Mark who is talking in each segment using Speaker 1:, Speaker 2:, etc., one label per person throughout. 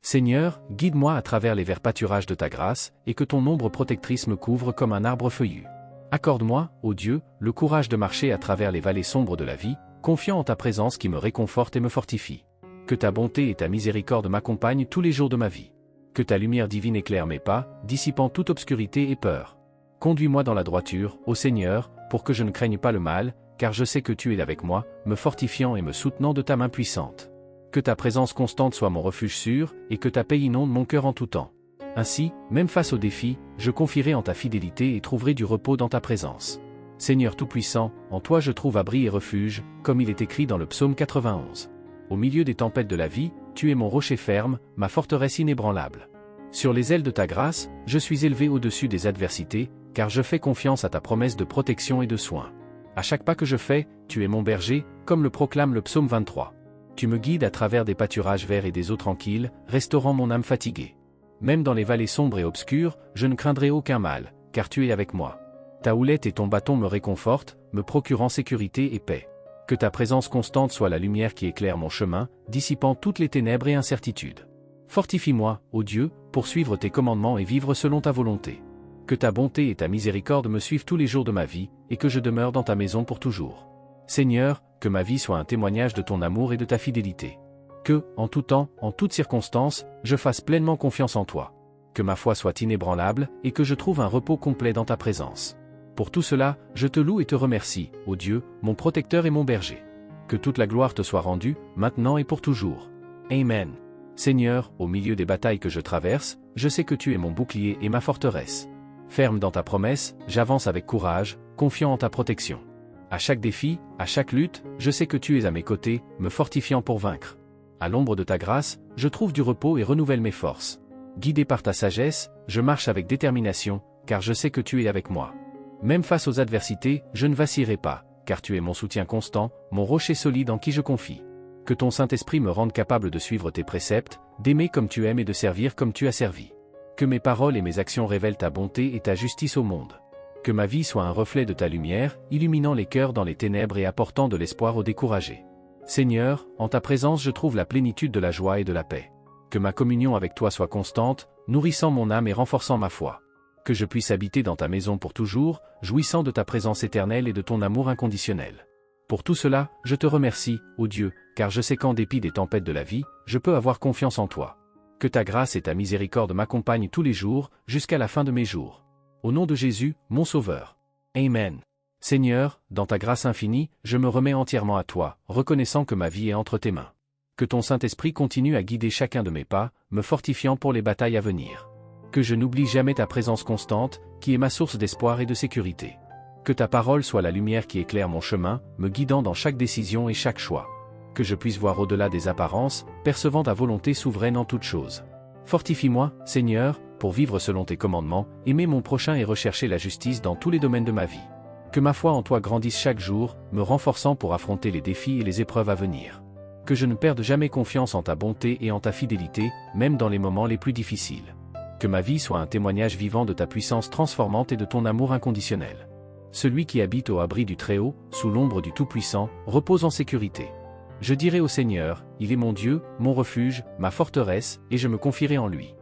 Speaker 1: Seigneur, guide-moi à travers les verts pâturages de ta grâce, et que ton ombre protectrice me couvre comme un arbre feuillu. Accorde-moi, ô Dieu, le courage de marcher à travers les vallées sombres de la vie, confiant en ta présence qui me réconforte et me fortifie. Que ta bonté et ta miséricorde m'accompagnent tous les jours de ma vie. Que ta lumière divine éclaire mes pas, dissipant toute obscurité et peur. Conduis-moi dans la droiture, ô Seigneur, pour que je ne craigne pas le mal, car je sais que tu es avec moi, me fortifiant et me soutenant de ta main puissante. Que ta présence constante soit mon refuge sûr, et que ta paix inonde mon cœur en tout temps. Ainsi, même face aux défis, je confierai en ta fidélité et trouverai du repos dans ta présence. Seigneur Tout-Puissant, en toi je trouve abri et refuge, comme il est écrit dans le psaume 91. Au milieu des tempêtes de la vie, tu es mon rocher ferme, ma forteresse inébranlable. Sur les ailes de ta grâce, je suis élevé au-dessus des adversités, car je fais confiance à ta promesse de protection et de soin. À chaque pas que je fais, tu es mon berger, comme le proclame le psaume 23. Tu me guides à travers des pâturages verts et des eaux tranquilles, restaurant mon âme fatiguée. Même dans les vallées sombres et obscures, je ne craindrai aucun mal, car tu es avec moi. Ta houlette et ton bâton me réconfortent, me procurant sécurité et paix. Que ta présence constante soit la lumière qui éclaire mon chemin, dissipant toutes les ténèbres et incertitudes. Fortifie-moi, ô Dieu, pour suivre tes commandements et vivre selon ta volonté. Que ta bonté et ta miséricorde me suivent tous les jours de ma vie, et que je demeure dans ta maison pour toujours. Seigneur, que ma vie soit un témoignage de ton amour et de ta fidélité. Que, en tout temps, en toutes circonstances, je fasse pleinement confiance en toi. Que ma foi soit inébranlable, et que je trouve un repos complet dans ta présence. Pour tout cela, je te loue et te remercie, ô Dieu, mon protecteur et mon berger. Que toute la gloire te soit rendue, maintenant et pour toujours. Amen. Seigneur, au milieu des batailles que je traverse, je sais que tu es mon bouclier et ma forteresse. Ferme dans ta promesse, j'avance avec courage, confiant en ta protection. À chaque défi, à chaque lutte, je sais que tu es à mes côtés, me fortifiant pour vaincre. À l'ombre de ta grâce, je trouve du repos et renouvelle mes forces. Guidé par ta sagesse, je marche avec détermination, car je sais que tu es avec moi. Même face aux adversités, je ne vacillerai pas, car tu es mon soutien constant, mon rocher solide en qui je confie. Que ton Saint-Esprit me rende capable de suivre tes préceptes, d'aimer comme tu aimes et de servir comme tu as servi. Que mes paroles et mes actions révèlent ta bonté et ta justice au monde. Que ma vie soit un reflet de ta lumière, illuminant les cœurs dans les ténèbres et apportant de l'espoir aux découragés. Seigneur, en ta présence je trouve la plénitude de la joie et de la paix. Que ma communion avec toi soit constante, nourrissant mon âme et renforçant ma foi. Que je puisse habiter dans ta maison pour toujours, jouissant de ta présence éternelle et de ton amour inconditionnel. Pour tout cela, je te remercie, ô Dieu, car je sais qu'en dépit des tempêtes de la vie, je peux avoir confiance en toi. Que ta grâce et ta miséricorde m'accompagnent tous les jours, jusqu'à la fin de mes jours. Au nom de Jésus, mon Sauveur. Amen. Seigneur, dans ta grâce infinie, je me remets entièrement à toi, reconnaissant que ma vie est entre tes mains. Que ton Saint-Esprit continue à guider chacun de mes pas, me fortifiant pour les batailles à venir. Que je n'oublie jamais ta présence constante, qui est ma source d'espoir et de sécurité. Que ta parole soit la lumière qui éclaire mon chemin, me guidant dans chaque décision et chaque choix. Que je puisse voir au-delà des apparences, percevant ta volonté souveraine en toutes choses. Fortifie-moi, Seigneur, pour vivre selon tes commandements, aimer mon prochain et rechercher la justice dans tous les domaines de ma vie. Que ma foi en toi grandisse chaque jour, me renforçant pour affronter les défis et les épreuves à venir. Que je ne perde jamais confiance en ta bonté et en ta fidélité, même dans les moments les plus difficiles. Que ma vie soit un témoignage vivant de ta puissance transformante et de ton amour inconditionnel. Celui qui habite au abri du Très-Haut, sous l'ombre du Tout-Puissant, repose en sécurité. Je dirai au Seigneur, il est mon Dieu, mon refuge, ma forteresse, et je me confierai en lui.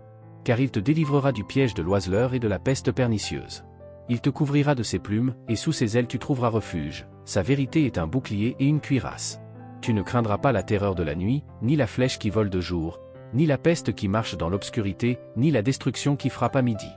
Speaker 1: Car il te délivrera du piège de l'oiseleur et de la peste pernicieuse. Il te couvrira de ses plumes, et sous ses ailes tu trouveras refuge, sa vérité est un bouclier et une cuirasse. Tu ne craindras pas la terreur de la nuit, ni la flèche qui vole de jour, ni la peste qui marche dans l'obscurité, ni la destruction qui frappe à midi.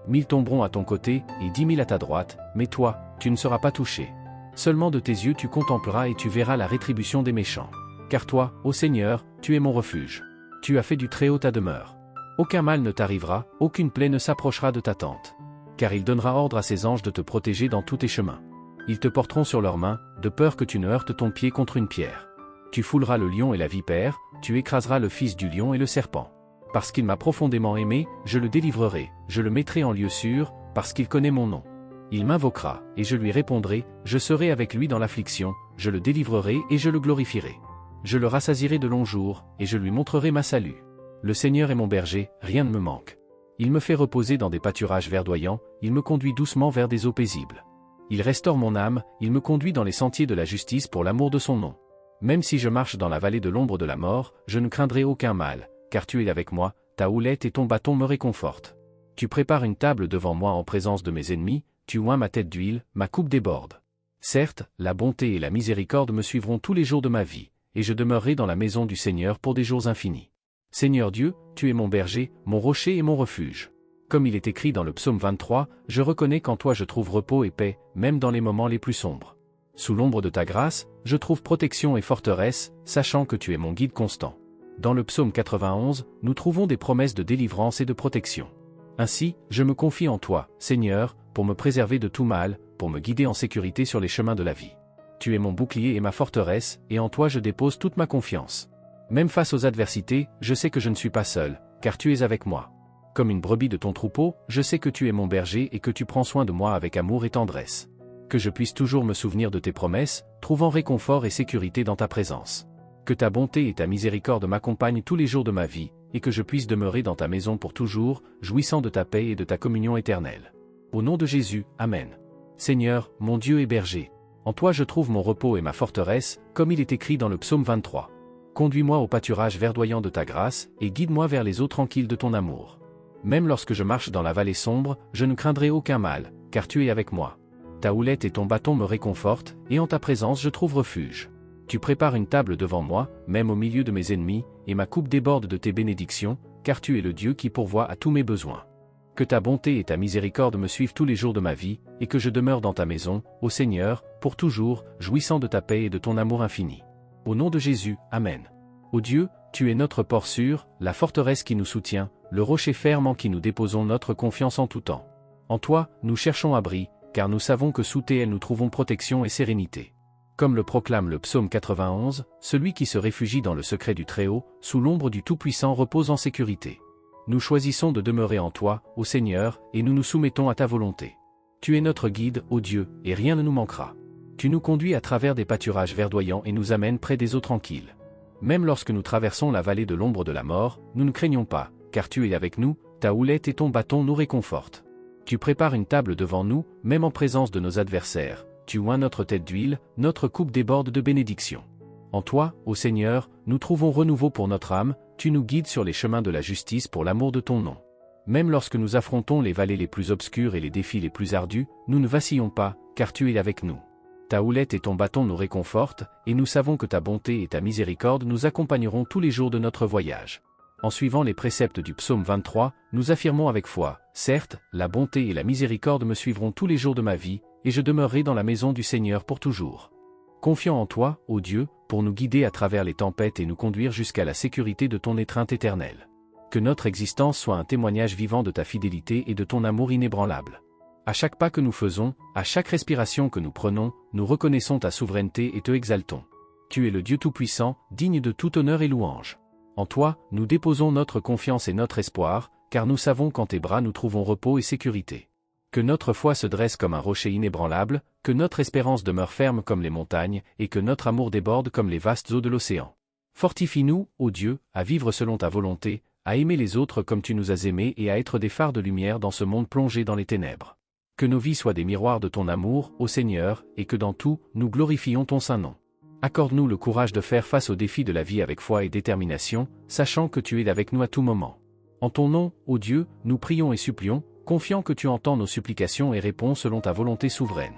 Speaker 1: 1000 tomberont à ton côté, et 10 000 à ta droite, mais toi, tu ne seras pas touché. Seulement de tes yeux tu contempleras et tu verras la rétribution des méchants. Car toi, ô Seigneur, tu es mon refuge. Tu as fait du Très-Haut ta demeure. Aucun mal ne t'arrivera, aucune plaie ne s'approchera de ta tente. Car il donnera ordre à ses anges de te protéger dans tous tes chemins. Ils te porteront sur leurs mains, de peur que tu ne heurtes ton pied contre une pierre. Tu fouleras le lion et la vipère, tu écraseras le fils du lion et le serpent. Parce qu'il m'a profondément aimé, je le délivrerai, je le mettrai en lieu sûr, parce qu'il connaît mon nom. Il m'invoquera, et je lui répondrai, je serai avec lui dans l'affliction, je le délivrerai et je le glorifierai. Je le rassasierai de longs jours, et je lui montrerai ma salut. Le Seigneur est mon berger, rien ne me manque. Il me fait reposer dans des pâturages verdoyants, il me conduit doucement vers des eaux paisibles. Il restaure mon âme, il me conduit dans les sentiers de la justice pour l'amour de son nom. Même si je marche dans la vallée de l'ombre de la mort, je ne craindrai aucun mal, car tu es avec moi, ta houlette et ton bâton me réconfortent. Tu prépares une table devant moi en présence de mes ennemis, tu oins ma tête d'huile, ma coupe déborde. Certes, la bonté et la miséricorde me suivront tous les jours de ma vie, et je demeurerai dans la maison du Seigneur pour des jours infinis. Seigneur Dieu, tu es mon berger, mon rocher et mon refuge. Comme il est écrit dans le psaume 23, je reconnais qu'en toi je trouve repos et paix, même dans les moments les plus sombres. Sous l'ombre de ta grâce, je trouve protection et forteresse, sachant que tu es mon guide constant. Dans le psaume 91, nous trouvons des promesses de délivrance et de protection. Ainsi, je me confie en toi, Seigneur, pour me préserver de tout mal, pour me guider en sécurité sur les chemins de la vie. Tu es mon bouclier et ma forteresse, et en toi je dépose toute ma confiance. Même face aux adversités, je sais que je ne suis pas seul, car tu es avec moi. Comme une brebis de ton troupeau, je sais que tu es mon berger et que tu prends soin de moi avec amour et tendresse. Que je puisse toujours me souvenir de tes promesses, trouvant réconfort et sécurité dans ta présence. Que ta bonté et ta miséricorde m'accompagnent tous les jours de ma vie, et que je puisse demeurer dans ta maison pour toujours, jouissant de ta paix et de ta communion éternelle. Au nom de Jésus, Amen. Seigneur, mon Dieu et berger, en toi je trouve mon repos et ma forteresse, comme il est écrit dans le psaume 23. Conduis-moi au pâturage verdoyant de ta grâce, et guide-moi vers les eaux tranquilles de ton amour. Même lorsque je marche dans la vallée sombre, je ne craindrai aucun mal, car tu es avec moi. Ta houlette et ton bâton me réconfortent, et en ta présence je trouve refuge. Tu prépares une table devant moi, même au milieu de mes ennemis, et ma coupe déborde de tes bénédictions, car tu es le Dieu qui pourvoit à tous mes besoins. Que ta bonté et ta miséricorde me suivent tous les jours de ma vie, et que je demeure dans ta maison, ô Seigneur, pour toujours, jouissant de ta paix et de ton amour infini. Au nom de Jésus, Amen. Ô Dieu, tu es notre port sûr, la forteresse qui nous soutient, le rocher ferme en qui nous déposons notre confiance en tout temps. En toi, nous cherchons abri, car nous savons que sous tes ailes nous trouvons protection et sérénité. Comme le proclame le psaume 91, celui qui se réfugie dans le secret du Très-Haut, sous l'ombre du Tout-Puissant repose en sécurité. Nous choisissons de demeurer en toi, ô Seigneur, et nous nous soumettons à ta volonté. Tu es notre guide, ô Dieu, et rien ne nous manquera. Tu nous conduis à travers des pâturages verdoyants et nous amènes près des eaux tranquilles. Même lorsque nous traversons la vallée de l'ombre de la mort, nous ne craignons pas, car tu es avec nous, ta houlette et ton bâton nous réconfortent. Tu prépares une table devant nous, même en présence de nos adversaires. Tu oins notre tête d'huile, notre coupe déborde de bénédictions. En toi, ô Seigneur, nous trouvons renouveau pour notre âme, tu nous guides sur les chemins de la justice pour l'amour de ton nom. Même lorsque nous affrontons les vallées les plus obscures et les défis les plus ardus, nous ne vacillons pas, car tu es avec nous. Ta houlette et ton bâton nous réconfortent, et nous savons que ta bonté et ta miséricorde nous accompagneront tous les jours de notre voyage. En suivant les préceptes du psaume 23, nous affirmons avec foi, certes, la bonté et la miséricorde me suivront tous les jours de ma vie, et je demeurerai dans la maison du Seigneur pour toujours. Confiant en toi, ô Dieu, pour nous guider à travers les tempêtes et nous conduire jusqu'à la sécurité de ton étreinte éternelle. Que notre existence soit un témoignage vivant de ta fidélité et de ton amour inébranlable. À chaque pas que nous faisons, à chaque respiration que nous prenons, nous reconnaissons ta souveraineté et te exaltons. Tu es le Dieu Tout-Puissant, digne de tout honneur et louange. En toi, nous déposons notre confiance et notre espoir, car nous savons qu'en tes bras nous trouvons repos et sécurité. Que notre foi se dresse comme un rocher inébranlable, que notre espérance demeure ferme comme les montagnes, et que notre amour déborde comme les vastes eaux de l'océan. Fortifie-nous, ô Dieu, à vivre selon ta volonté, à aimer les autres comme tu nous as aimés et à être des phares de lumière dans ce monde plongé dans les ténèbres. Que nos vies soient des miroirs de ton amour, ô Seigneur, et que dans tout, nous glorifions ton saint nom. Accorde-nous le courage de faire face aux défis de la vie avec foi et détermination, sachant que tu es avec nous à tout moment. En ton nom, ô Dieu, nous prions et supplions, confiant que tu entends nos supplications et réponds selon ta volonté souveraine.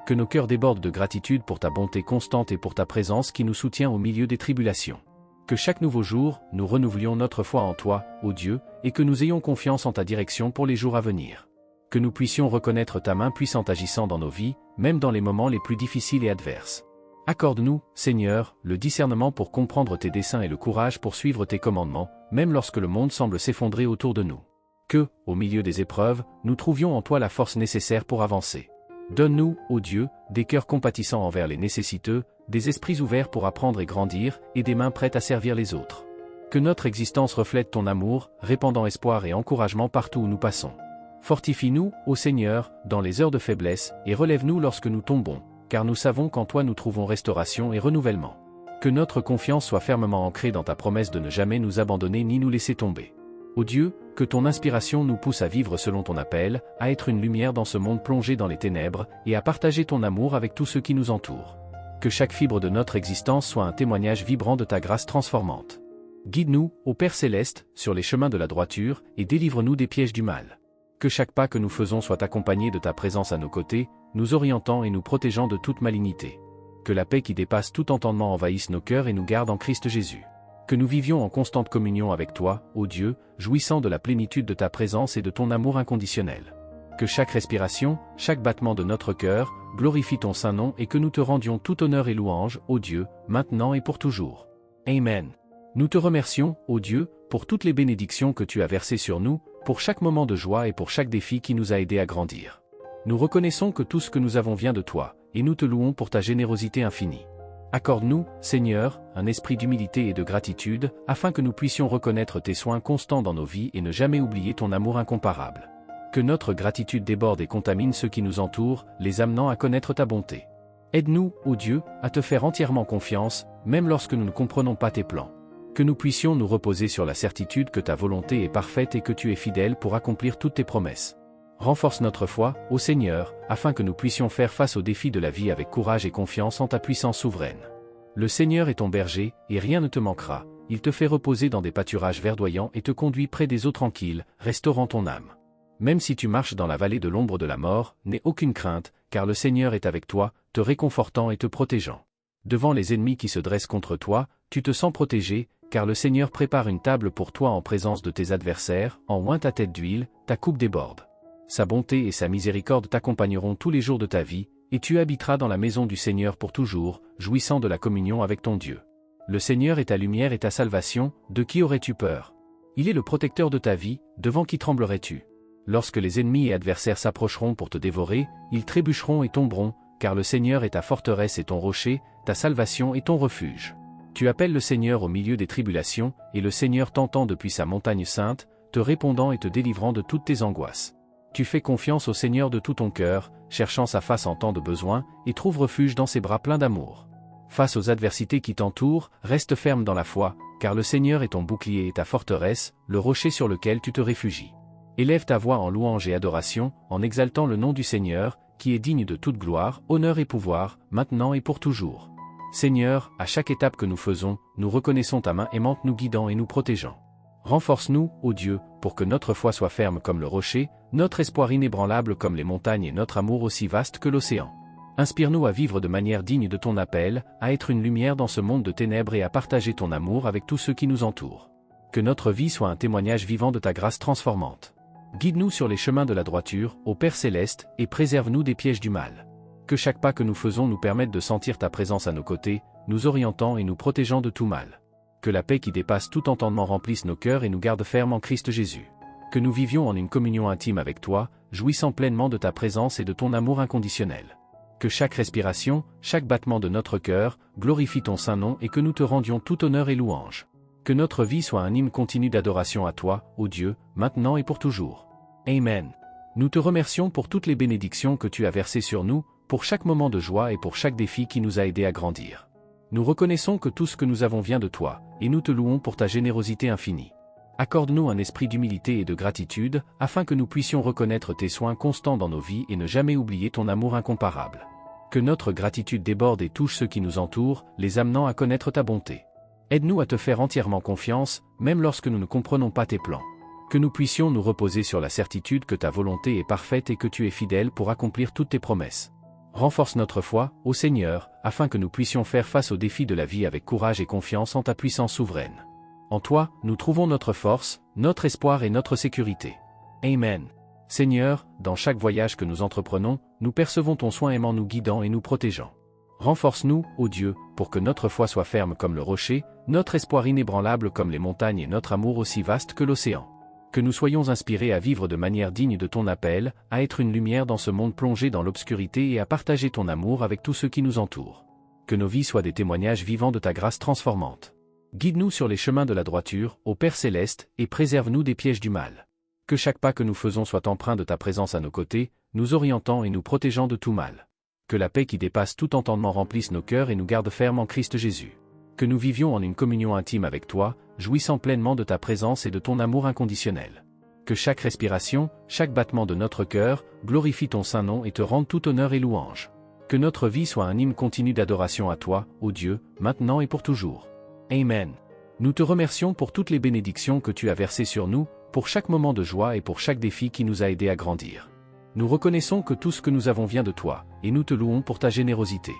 Speaker 1: Que nos cœurs débordent de gratitude pour ta bonté constante et pour ta présence qui nous soutient au milieu des tribulations. Que chaque nouveau jour, nous renouvelions notre foi en toi, ô Dieu, et que nous ayons confiance en ta direction pour les jours à venir. Que nous puissions reconnaître ta main puissante agissant dans nos vies, même dans les moments les plus difficiles et adverses. Accorde-nous, Seigneur, le discernement pour comprendre tes desseins et le courage pour suivre tes commandements, même lorsque le monde semble s'effondrer autour de nous. Que, au milieu des épreuves, nous trouvions en toi la force nécessaire pour avancer. Donne-nous, ô Dieu, des cœurs compatissants envers les nécessiteux, des esprits ouverts pour apprendre et grandir, et des mains prêtes à servir les autres. Que notre existence reflète ton amour, répandant espoir et encouragement partout où nous passons. Fortifie-nous, ô Seigneur, dans les heures de faiblesse, et relève-nous lorsque nous tombons, car nous savons qu'en toi nous trouvons restauration et renouvellement. Que notre confiance soit fermement ancrée dans ta promesse de ne jamais nous abandonner ni nous laisser tomber. Ô Dieu, que ton inspiration nous pousse à vivre selon ton appel, à être une lumière dans ce monde plongé dans les ténèbres, et à partager ton amour avec tous ceux qui nous entourent. Que chaque fibre de notre existence soit un témoignage vibrant de ta grâce transformante. Guide-nous, ô Père céleste, sur les chemins de la droiture, et délivre-nous des pièges du mal. Que chaque pas que nous faisons soit accompagné de ta présence à nos côtés, nous orientant et nous protégeant de toute malignité. Que la paix qui dépasse tout entendement envahisse nos cœurs et nous garde en Christ Jésus. Que nous vivions en constante communion avec toi, ô Dieu, jouissant de la plénitude de ta présence et de ton amour inconditionnel. Que chaque respiration, chaque battement de notre cœur, glorifie ton saint nom et que nous te rendions tout honneur et louange, ô Dieu, maintenant et pour toujours. Amen. Nous te remercions, ô Dieu, pour toutes les bénédictions que tu as versées sur nous, pour chaque moment de joie et pour chaque défi qui nous a aidés à grandir. Nous reconnaissons que tout ce que nous avons vient de toi, et nous te louons pour ta générosité infinie. Accorde-nous, Seigneur, un esprit d'humilité et de gratitude, afin que nous puissions reconnaître tes soins constants dans nos vies et ne jamais oublier ton amour incomparable. Que notre gratitude déborde et contamine ceux qui nous entourent, les amenant à connaître ta bonté. Aide-nous, ô Dieu, à te faire entièrement confiance, même lorsque nous ne comprenons pas tes plans. Que nous puissions nous reposer sur la certitude que ta volonté est parfaite et que tu es fidèle pour accomplir toutes tes promesses. Renforce notre foi, ô Seigneur, afin que nous puissions faire face aux défis de la vie avec courage et confiance en ta puissance souveraine. Le Seigneur est ton berger, et rien ne te manquera, il te fait reposer dans des pâturages verdoyants et te conduit près des eaux tranquilles, restaurant ton âme. Même si tu marches dans la vallée de l'ombre de la mort, n'aie aucune crainte, car le Seigneur est avec toi, te réconfortant et te protégeant. Devant les ennemis qui se dressent contre toi, tu te sens protégé, car le Seigneur prépare une table pour toi en présence de tes adversaires, en oint ta tête d'huile, ta coupe déborde. Sa bonté et sa miséricorde t'accompagneront tous les jours de ta vie, et tu habiteras dans la maison du Seigneur pour toujours, jouissant de la communion avec ton Dieu. Le Seigneur est ta lumière et ta salvation, de qui aurais-tu peur? Il est le protecteur de ta vie, devant qui tremblerais-tu? Lorsque les ennemis et adversaires s'approcheront pour te dévorer, ils trébucheront et tomberont, car le Seigneur est ta forteresse et ton rocher, ta salvation et ton refuge. Tu appelles le Seigneur au milieu des tribulations, et le Seigneur t'entend depuis sa montagne sainte, te répondant et te délivrant de toutes tes angoisses. Tu fais confiance au Seigneur de tout ton cœur, cherchant sa face en temps de besoin, et trouve refuge dans ses bras pleins d'amour. Face aux adversités qui t'entourent, reste ferme dans la foi, car le Seigneur est ton bouclier et ta forteresse, le rocher sur lequel tu te réfugies. Élève ta voix en louange et adoration, en exaltant le nom du Seigneur, qui est digne de toute gloire, honneur et pouvoir, maintenant et pour toujours. Seigneur, à chaque étape que nous faisons, nous reconnaissons ta main aimante nous guidant et nous protégeant. Renforce-nous, ô Dieu, pour que notre foi soit ferme comme le rocher, notre espoir inébranlable comme les montagnes et notre amour aussi vaste que l'océan. Inspire-nous à vivre de manière digne de ton appel, à être une lumière dans ce monde de ténèbres et à partager ton amour avec tous ceux qui nous entourent. Que notre vie soit un témoignage vivant de ta grâce transformante. Guide-nous sur les chemins de la droiture, ô Père céleste, et préserve-nous des pièges du mal. Que chaque pas que nous faisons nous permette de sentir ta présence à nos côtés, nous orientant et nous protégeant de tout mal. Que la paix qui dépasse tout entendement remplisse nos cœurs et nous garde fermes en Christ Jésus. Que nous vivions en une communion intime avec toi, jouissant pleinement de ta présence et de ton amour inconditionnel. Que chaque respiration, chaque battement de notre cœur, glorifie ton saint nom et que nous te rendions tout honneur et louange. Que notre vie soit un hymne continu d'adoration à toi, ô Dieu, maintenant et pour toujours. Amen. Nous te remercions pour toutes les bénédictions que tu as versées sur nous, pour chaque moment de joie et pour chaque défi qui nous a aidés à grandir. Nous reconnaissons que tout ce que nous avons vient de toi, et nous te louons pour ta générosité infinie. Accorde-nous un esprit d'humilité et de gratitude, afin que nous puissions reconnaître tes soins constants dans nos vies et ne jamais oublier ton amour incomparable. Que notre gratitude déborde et touche ceux qui nous entourent, les amenant à connaître ta bonté. Aide-nous à te faire entièrement confiance, même lorsque nous ne comprenons pas tes plans. Que nous puissions nous reposer sur la certitude que ta volonté est parfaite et que tu es fidèle pour accomplir toutes tes promesses. Renforce notre foi, ô Seigneur, afin que nous puissions faire face aux défis de la vie avec courage et confiance en ta puissance souveraine. En toi, nous trouvons notre force, notre espoir et notre sécurité. Amen. Seigneur, dans chaque voyage que nous entreprenons, nous percevons ton soin aimant nous guidant et nous protégeant. Renforce-nous, ô Dieu, pour que notre foi soit ferme comme le rocher, notre espoir inébranlable comme les montagnes et notre amour aussi vaste que l'océan. Que nous soyons inspirés à vivre de manière digne de ton appel, à être une lumière dans ce monde plongé dans l'obscurité et à partager ton amour avec tous ceux qui nous entourent. Que nos vies soient des témoignages vivants de ta grâce transformante. Guide-nous sur les chemins de la droiture, ô Père céleste, et préserve-nous des pièges du mal. Que chaque pas que nous faisons soit empreint de ta présence à nos côtés, nous orientant et nous protégeant de tout mal. Que la paix qui dépasse tout entendement remplisse nos cœurs et nous garde fermes en Christ Jésus. Que nous vivions en une communion intime avec toi, jouissant pleinement de ta présence et de ton amour inconditionnel. Que chaque respiration, chaque battement de notre cœur, glorifie ton saint nom et te rende tout honneur et louange. Que notre vie soit un hymne continu d'adoration à toi, ô Dieu, maintenant et pour toujours. Amen. Nous te remercions pour toutes les bénédictions que tu as versées sur nous, pour chaque moment de joie et pour chaque défi qui nous a aidés à grandir. Nous reconnaissons que tout ce que nous avons vient de toi, et nous te louons pour ta générosité.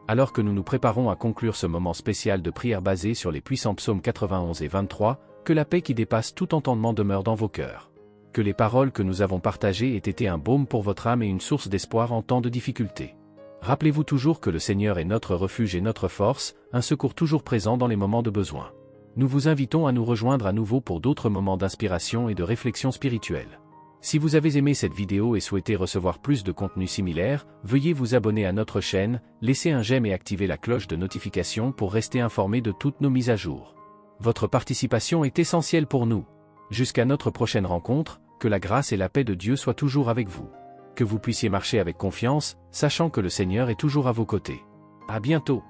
Speaker 1: Alors que nous nous préparons à conclure ce moment spécial de prière basé sur les puissants psaumes 91 et 23, que la paix qui dépasse tout entendement demeure dans vos cœurs. Que les paroles que nous avons partagées aient été un baume pour votre âme et une source d'espoir en temps de difficulté. Rappelez-vous toujours que le Seigneur est notre refuge et notre force, un secours toujours présent dans les moments de besoin. Nous vous invitons à nous rejoindre à nouveau pour d'autres moments d'inspiration et de réflexion spirituelle. Si vous avez aimé cette vidéo et souhaitez recevoir plus de contenu similaire, veuillez vous abonner à notre chaîne, laisser un j'aime et activer la cloche de notification pour rester informé de toutes nos mises à jour. Votre participation est essentielle pour nous. Jusqu'à notre prochaine rencontre, que la grâce et la paix de Dieu soient toujours avec vous. Que vous puissiez marcher avec confiance, sachant que le Seigneur est toujours à vos côtés. À bientôt.